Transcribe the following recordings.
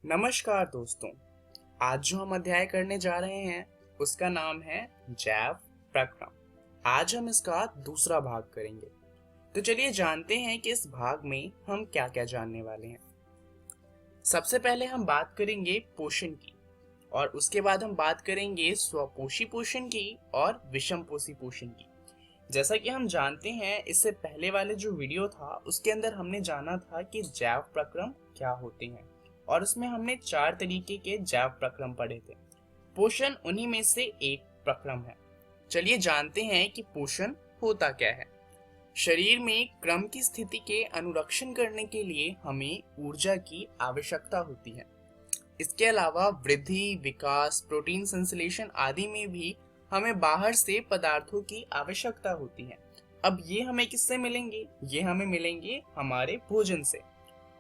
नमस्कार दोस्तों। आज जो हम अध्याय करने जा रहे हैं उसका नाम है जैव प्रक्रम। आज हम इसका दूसरा भाग करेंगे। तो चलिए जानते हैं कि इस भाग में हम क्या क्या जानने वाले हैं। सबसे पहले हम बात करेंगे पोषण की और उसके बाद हम बात करेंगे स्वपोषी पोषण की और विषमपोषी पोषण की। जैसा कि हम जानते हैं, इससे पहले वाले जो वीडियो था उसके अंदर हमने जाना था कि जैव प्रक्रम क्या होते हैं और उसमें हमने 4 तरीके के जैव प्रक्रम पढ़े थे। पोषण उन्हीं में से एक प्रक्रम है। चलिए जानते हैं कि पोषण होता क्या है। शरीर में क्रम की स्थिति के अनुरक्षण करने के लिए हमें ऊर्जा की आवश्यकता होती है। इसके अलावा वृद्धि, विकास, प्रोटीन संश्लेषण आदि में भी हमें बाहर से पदार्थों की आवश्यकता होती है। अब ये हमें किससे मिलेंगे? ये हमें मिलेंगे हमारे भोजन से।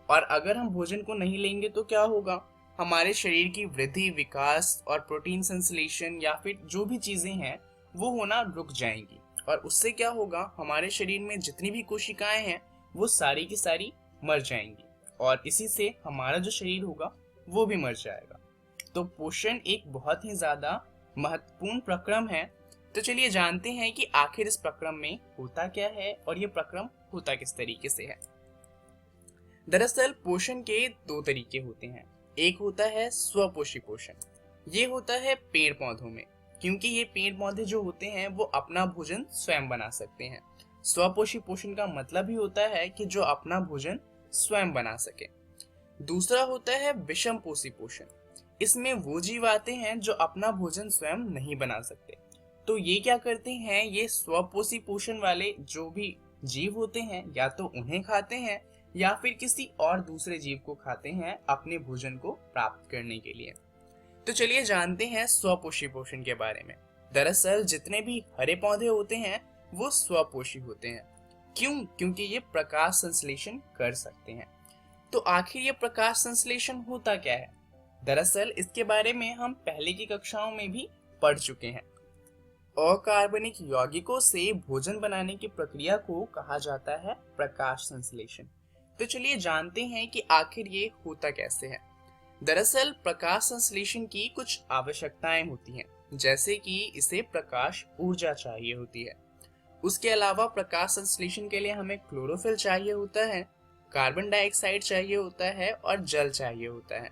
और अगर हम भोजन को नहीं लेंगे तो क्या होगा? हमारे शरीर की वृद्धि, विकास और प्रोटीन संश्लेषण या फिर जो भी चीजें हैं वो होना रुक जाएंगी। और उससे क्या होगा? हमारे शरीर में जितनी भी कोशिकाएं हैं वो सारी की सारी मर जाएंगी और इसी से हमारा जो शरीर होगा वो भी मर जाएगा। तो पोषण एक बहुत ही ज्यादा महत्वपूर्ण प्रक्रम है। तो चलिए जानते हैं कि आखिर इस प्रक्रम में होता क्या है और ये प्रक्रम होता किस तरीके से है। दरअसल पोषण के 2 तरीके होते हैं। एक होता है स्वपोषी पोषण। ये होता है पेड़ पौधों में, क्योंकि ये पेड़ पौधे जो होते हैं वो अपना भोजन स्वयं बना सकते हैं। स्वपोषी पोषण का मतलब ही होता है कि जो अपना भोजन स्वयं बना सके। दूसरा होता है विषमपोषी पोषण। इसमें वो जीव आते हैं जो अपना भोजन स्वयं नहीं बना सकते। तो ये क्या करते हैं? ये स्वपोषी पोषण वाले जो भी जीव होते हैं या तो उन्हें खाते हैं या फिर किसी और दूसरे जीव को खाते हैं अपने भोजन को प्राप्त करने के लिए। तो चलिए जानते हैं स्वपोषी पोषण के बारे में। दरअसल जितने भी हरे पौधे होते हैं वो स्वपोषी होते हैं। क्यों? क्योंकि ये प्रकाश संश्लेषण कर सकते हैं। तो आखिर ये प्रकाश संश्लेषण होता क्या है? दरअसल इसके बारे में हम पहले की कक्षाओं में भी पढ़ चुके हैं। अकार्बनिक यौगिकों से भोजन बनाने की प्रक्रिया को कहा जाता है प्रकाश संश्लेषण। तो चलिए जानते हैं कि आखिर ये होता कैसे है। दरअसल प्रकाश संश्लेषण की कुछ आवश्यकताएं होती हैं, जैसे कि इसे प्रकाश ऊर्जा चाहिए होती है। उसके अलावा प्रकाश संश्लेषण के लिए हमें क्लोरोफिल चाहिए होता है, कार्बन डाइऑक्साइड चाहिए होता है और जल चाहिए होता है।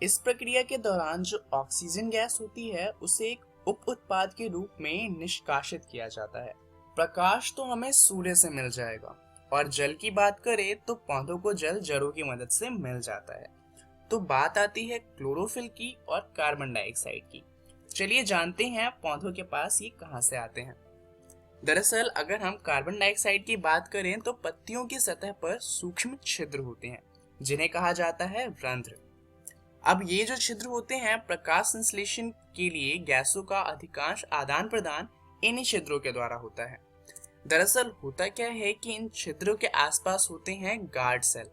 इस प्रक्रिया के दौरान जो ऑक्सीजन गैस होती है उसे एक उप उत्पाद के रूप में निष्कासित किया जाता है। प्रकाश तो हमें सूर्य से मिल जाएगा और जल की बात करें तो पौधों को जल जड़ों की मदद से मिल जाता है। तो बात आती है क्लोरोफिल की और कार्बन डाइऑक्साइड की। चलिए जानते हैं पौधों के पास ये कहां से आते हैं। दरअसल अगर हम कार्बन डाइऑक्साइड की बात करें तो पत्तियों की सतह पर सूक्ष्म छिद्र होते हैं जिन्हें कहा जाता है रंध्र। अब ये जो छिद्र होते हैं, प्रकाश संश्लेषण के लिए गैसों का अधिकांश आदान प्रदान इन्हीं छिद्रों के द्वारा होता है। दरअसल होता क्या है कि इन छिद्रों के आसपास होते हैं गार्ड सेल।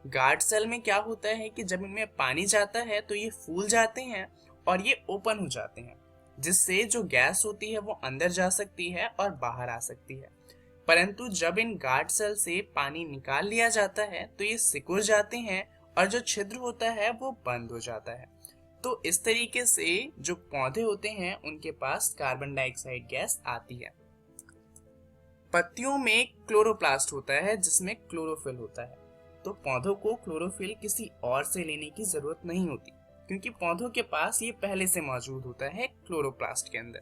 गार्ड सेल में क्या होता है कि जब इनमें पानी जाता है तो ये फूल जाते हैं और ये ओपन हो जाते हैं, जिससे जो गैस होती है वो अंदर जा सकती है और बाहर आ सकती है। परंतु जब इन गार्ड सेल से पानी निकाल लिया जाता है तो ये सिकुड़ जाते हैं और जो छिद्र होता है वो बंद हो जाता है। तो इस तरीके से जो पौधे होते हैं उनके पास कार्बन डाइऑक्साइड गैस आती है। पत्तियों में क्लोरोप्लास्ट होता है जिसमें क्लोरोफिल होता है। तो पौधों को क्लोरोफिल किसी और से लेने की जरूरत नहीं होती, क्योंकि पौधों के पास ये पहले से मौजूद होता है क्लोरोप्लास्ट के अंदर।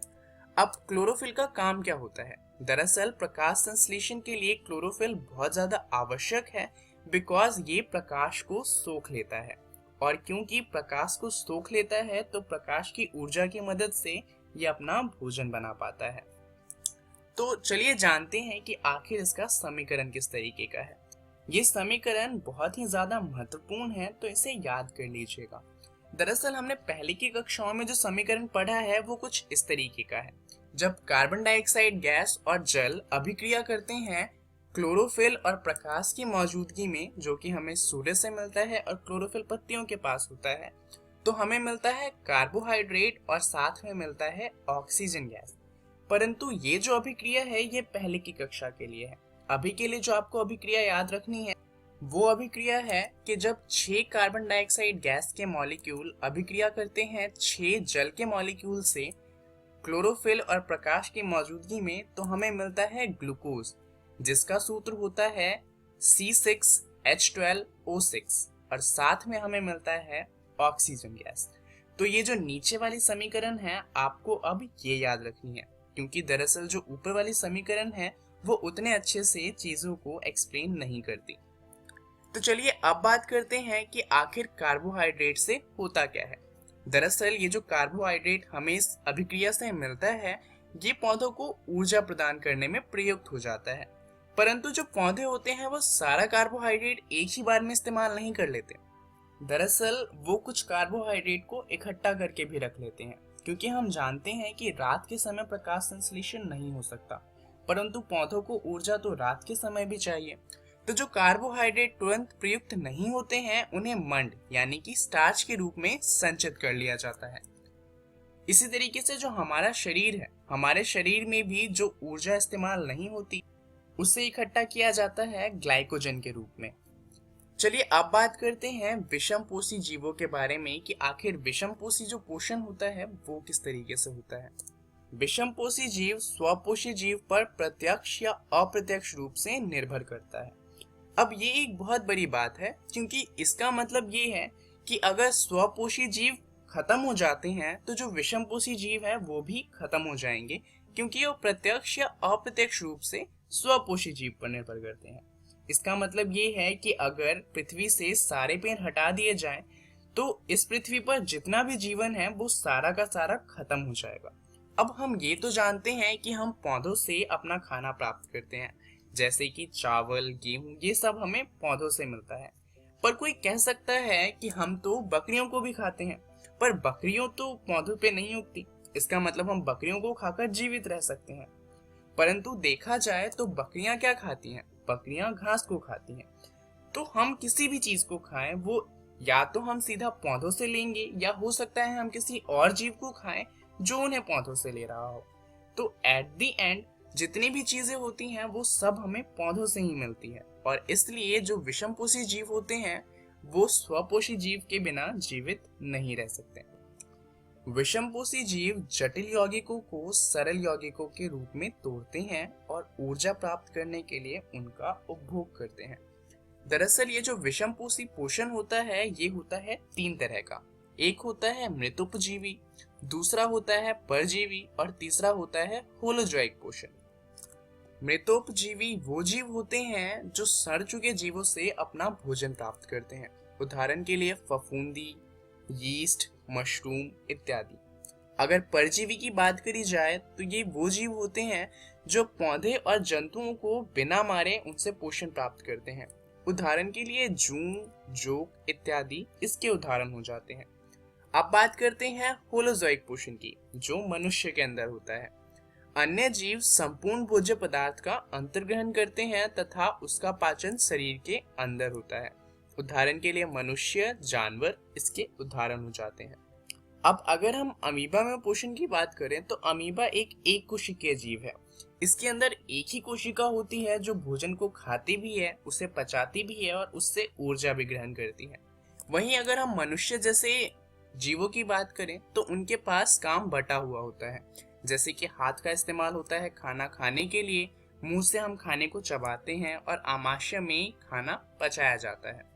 अब क्लोरोफिल का काम क्या होता है? दरअसल प्रकाश संश्लेषण के लिए क्लोरोफिल बहुत ज्यादा आवश्यक है, बिकॉज ये प्रकाश को सोख लेता है। और क्योंकि प्रकाश को सोख लेता है तो प्रकाश की ऊर्जा की मदद से ये अपना भोजन बना पाता है। तो चलिए जानते हैं कि आखिर इसका समीकरण किस तरीके का है। ये समीकरण बहुत ही ज्यादा महत्वपूर्ण है, तो इसे याद कर लीजिएगा। दरअसल हमने पहले की कक्षाओं में जो समीकरण पढ़ा है वो कुछ इस तरीके का है। जब कार्बन डाइऑक्साइड गैस और जल अभिक्रिया करते हैं क्लोरोफिल और प्रकाश की मौजूदगी में, जो कि हमें सूर्य से मिलता है और क्लोरोफिल पत्तियों के पास होता है, तो हमें मिलता है कार्बोहाइड्रेट और साथ में मिलता है ऑक्सीजन गैस। परंतु ये जो अभिक्रिया है ये पहले की कक्षा के लिए है। अभी के लिए जो आपको अभिक्रिया याद रखनी है वो अभिक्रिया है कि जब 6 कार्बन डाइऑक्साइड गैस के मॉलिक्यूल अभिक्रिया करते हैं 6 जल के मॉलिक्यूल से क्लोरोफिल और प्रकाश की मौजूदगी में, तो हमें मिलता है ग्लूकोज, जिसका सूत्र होता है C6H12O6 और साथ में हमें मिलता है ऑक्सीजन गैस। तो ये जो नीचे वाली समीकरण है आपको अब ये याद रखनी है, क्योंकि दरअसल जो ऊपर वाली समीकरण है वो उतने अच्छे से चीजों को एक्सप्लेन नहीं करती। तो चलिए अब बात करते हैं कि आखिर कार्बोहाइड्रेट से होता क्या है। दरअसल ये जो कार्बोहाइड्रेट हमें इस अभिक्रिया से मिलता है, ये पौधों को ऊर्जा प्रदान करने में प्रयुक्त हो जाता है। परंतु जो पौधे होते हैं वो सारा कार्बोहाइड्रेट एक ही बार में इस्तेमाल नहीं कर लेते। दरअसल वो कुछ कार्बोहाइड्रेट को इकट्ठा करके भी रख लेते हैं, क्योंकि हम जानते हैं कि रात के समय प्रकाश संश्लेषण नहीं हो सकता, परंतु पौधों को ऊर्जा तो रात के समय भी चाहिए। तो जो कार्बोहाइड्रेट तुरंत प्रयुक्त नहीं होते हैं उन्हें मंड यानी कि स्टार्च के रूप में संचित कर लिया जाता है। इसी तरीके से जो हमारा शरीर है, हमारे शरीर में भी जो ऊर्जा इस्तेमाल नहीं होती उसे इकट्ठा किया जाता है ग्लाइकोजन के रूप में। चलिए अब बात करते हैं विषमपोषी जीवों के बारे में कि आखिर विषमपोषी जो पोषण होता है वो किस तरीके से होता है। विषमपोषी जीव स्वपोषी जीव पर प्रत्यक्ष या अप्रत्यक्ष रूप से निर्भर करता है। अब ये एक बहुत बड़ी बात है, क्योंकि इसका मतलब ये है कि अगर स्वपोषी जीव खत्म हो जाते हैं तो जो विषमपोषी जीव है वो भी खत्म हो जाएंगे, क्योंकि वो प्रत्यक्ष या अप्रत्यक्ष रूप से स्वपोषी जीव पर निर्भर करते हैं। इसका मतलब ये है कि अगर पृथ्वी से सारे पेड़ हटा दिए जाएं तो इस पृथ्वी पर जितना भी जीवन है वो सारा का सारा खत्म हो जाएगा। अब हम ये तो जानते हैं कि हम पौधों से अपना खाना प्राप्त करते हैं, जैसे कि चावल, गेहूं, ये सब हमें पौधों से मिलता है। पर कोई कह सकता है कि हम तो बकरियों को भी खाते हैं, पर बकरियों तो पौधों पे नहीं उगती, इसका मतलब हम बकरियों को खाकर जीवित रह सकते हैं। परंतु देखा जाए तो बकरियां क्या खाती हैं? बकरियां घास को खाती हैं। तो हम किसी भी चीज को खाएं वो या तो हम सीधा पौधों से लेंगे, या हो सकता है हम किसी और जीव को खाएं जो उन्हें पौधों से ले रहा हो। तो एट द एंड जितनी भी चीजें होती हैं वो सब हमें पौधों से ही मिलती है, और इसलिए जो विषमपोषी जीव होते हैं वो स्वपोषी जीव के बिना जीवित नहीं रह सकते। विषमपोषी जीव जटिल यौगिकों को सरल यौगिकों के रूप में तोड़ते हैं और ऊर्जा प्राप्त करने के लिए उनका उपभोग करते हैं। दरअसल ये जो विषमपोषी पोषण होता है ये होता है 3 तरह का। एक होता है मृतोपजीवी, दूसरा होता है परजीवी और तीसरा होता है होलोजोइक पोषण। मृतोपजीवी वो जीव होते हैं जो सड़ चुके जीवों से अपना भोजन प्राप्त करते हैं। उदाहरण के लिए फफूंदी, यीस्ट, मशरूम इत्यादि। अगर परजीवी की बात करी जाए तो ये वो जीव होते हैं जो पौधे और जंतुओं को बिना मारे उनसे पोषण प्राप्त करते हैं। उदाहरण के लिए जूं, जोक इत्यादि इसके उदाहरण हो जाते हैं। अब बात करते हैं होलोजोइक पोषण की, जो मनुष्य के अंदर होता है। अन्य जीव संपूर्ण भोज्य पदार्थ का अंतर्ग्रहण करते हैं तथा उसका पाचन शरीर के अंदर होता है। उदाहरण के लिए मनुष्य, जानवर इसके उदाहरण हो जाते हैं। अब अगर हम अमीबा में पोषण की बात करें तो अमीबा एक कोशिकीय जीव है। इसके अंदर एक ही कोशिका होती है जो भोजन को खाती भी है, उसे पचाती भी है और उससे ऊर्जा भी ग्रहण करती है। वहीं अगर हम मनुष्य जैसे जीवों की बात करें तो उनके पास काम बटा हुआ होता है, जैसे कि हाथ का इस्तेमाल होता है खाना खाने के लिए, मुंह से हम खाने को चबाते हैं और आमाशय में खाना पचाया जाता है।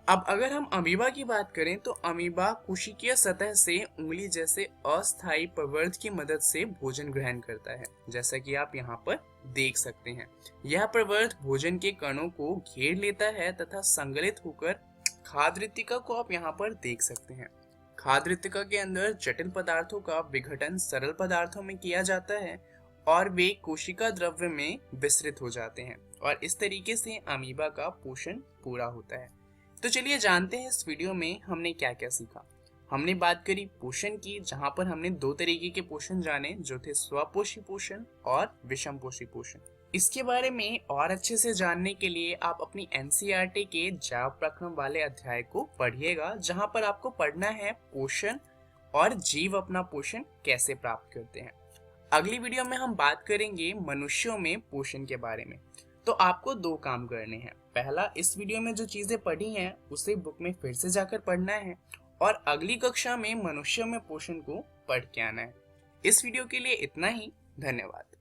अब अगर हम अमीबा की बात करें तो अमीबा कोशिकीय सतह से उंगली जैसे अस्थायी प्रवर्ध की मदद से भोजन ग्रहण करता है, जैसा कि आप यहाँ पर देख सकते हैं। यह प्रवर्ध भोजन के कणों को घेर लेता है तथा संगलित होकर खाद्य रिक्तिका को आप यहाँ पर देख सकते हैं। खाद्य रिक्तिका के अंदर जटिल पदार्थों का विघटन सरल पदार्थों में किया जाता है और वे कोशिका द्रव्य में विस्तृत हो जाते हैं, और इस तरीके से अमीबा का पोषण पूरा होता है। तो चलिए जानते हैं इस वीडियो में हमने क्या क्या सीखा। हमने बात करी पोषण की, जहां पर हमने 2 तरीके के पोषण जाने, जो थे स्वपोषी पोषण और विषमपोषी पोषण। इसके बारे में और अच्छे से जानने के लिए आप अपनी एनसीईआरटी के जैव प्रक्रम वाले अध्याय को पढ़िएगा, जहां पर आपको पढ़ना है पोषण और जीव अपना पोषण कैसे प्राप्त करते हैं। अगली वीडियो में हम बात करेंगे मनुष्यों में पोषण के बारे में। तो आपको दो काम करने हैं। पहला, इस वीडियो में जो चीजें पढ़ी हैं उसे बुक में फिर से जाकर पढ़ना है और अगली कक्षा में मनुष्य में पोषण को पढ़ के आना है। इस वीडियो के लिए इतना ही। धन्यवाद।